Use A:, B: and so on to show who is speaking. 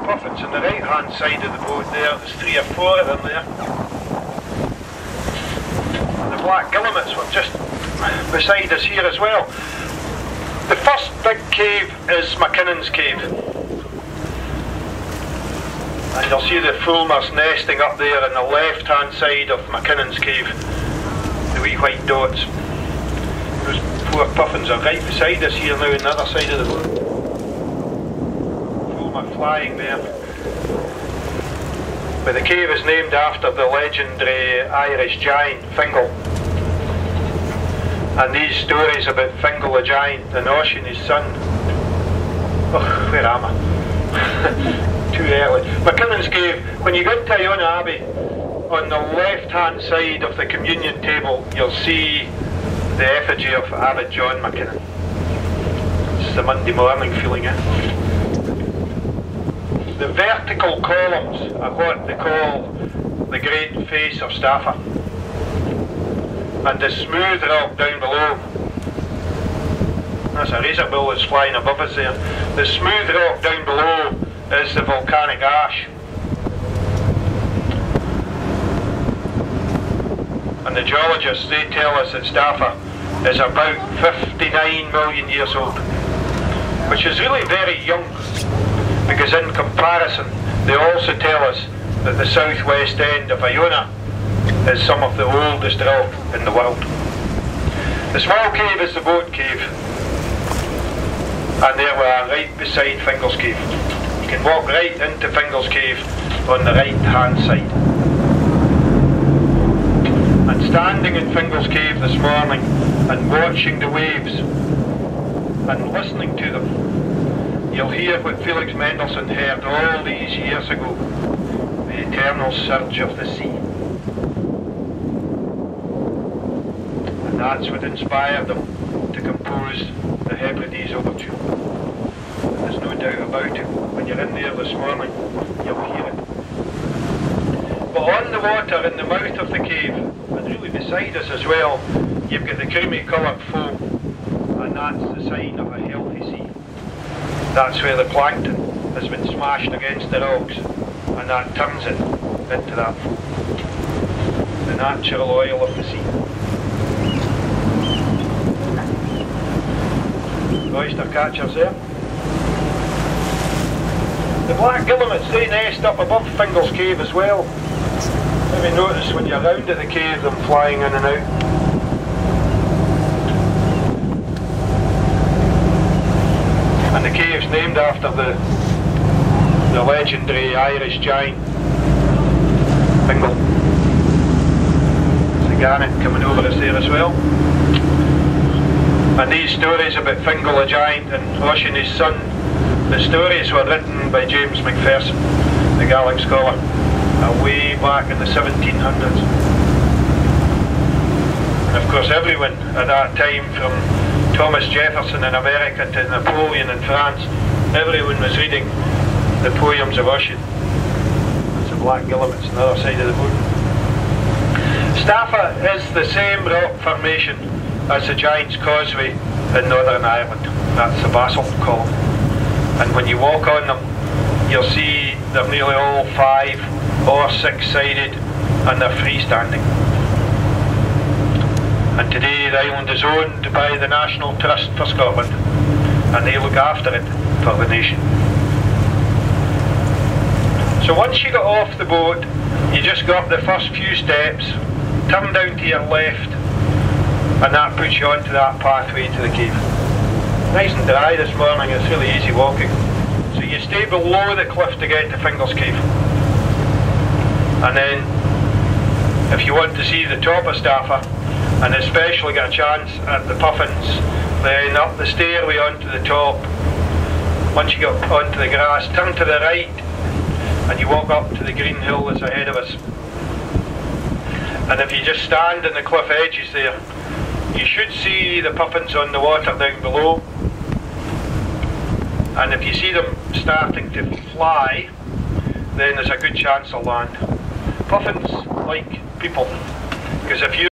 A: puffins on the right hand side of the boat there. There's 3 or 4 of them there. And the black guillemots were just beside us here as well. The first big cave is MacKinnon's cave. And you'll see the fulmars nesting up there on the left hand side of MacKinnon's cave. The wee white dots. Those poor puffins are right beside us here now on the other side of the boat. Fulmar flying there. But the cave is named after the legendary Irish giant Fingal. And these stories about Fingal the giant and Oisin his son. Oh, where am I? Too early. MacKinnon's cave, when you go into Iona Abbey, on the left hand side of the communion table you'll see the effigy of Abbot John MacKinnon. It's the Monday morning feeling, eh? The vertical columns are what they call the great face of Staffa. And the smooth rock down below, that's a razor bill that's flying above us there. The smooth rock down below is the volcanic ash. And the geologists, they tell us that Staffa is about 59 million years old, which is really very young, because in comparison they also tell us that the southwest end of Iona is some of the oldest rock in the world. The small cave is the boat cave, and there we are right beside Fingal's cave. You can walk right into Fingal's cave on the right hand side. And standing in Fingal's cave this morning and watching the waves and listening to them, you'll hear what Felix Mendelssohn heard all these years ago, the eternal surge of the sea. That's what inspired them to compose the Hebrides Overture. There's no doubt about it. When you're in there this morning, you'll hear it. But on the water in the mouth of the cave, and really beside us as well, you've got the creamy coloured foam, and that's the sign of a healthy sea. That's where the plankton has been smashed against the rocks, and that turns it into that foam. The natural oil of the sea. Oyster catchers there. The black guillemots, they nest up above Fingal's cave as well. Maybe notice when you're round at the cave them flying in and out. And the cave's named after the legendary Irish giant Fingal. There's a gannet coming over us there as well. And these stories about Fingal the giant and Oisin his son, the stories were written by James Macpherson, the Gaelic scholar, way back in the 1700s. And of course everyone at that time, from Thomas Jefferson in America to Napoleon in France, everyone was reading the poems of Oisin. That's the black guillemots on the other side of the boat. Staffa is the same rock formation as the Giant's Causeway in Northern Ireland. That's the Basalt column. And when you walk on them, you'll see they're nearly all 5 or 6 sided, and they're freestanding. And today the island is owned by the National Trust for Scotland, and they look after it for the nation. So once you get off the boat, you just go up the first few steps, turn down to your left, and that puts you onto that pathway to the cave. Nice and dry this morning, it's really easy walking. So you stay below the cliff to get to Fingal's cave. And then, if you want to see the top of Staffa, and especially get a chance at the puffins, then up the stairway onto the top. Once you get onto the grass, turn to the right, and you walk up to the green hill that's ahead of us. And if you just stand in the cliff edges there, you should see the puffins on the water down below. And if you see them starting to fly, then there's a good chance they'll land. Puffins like people, because if you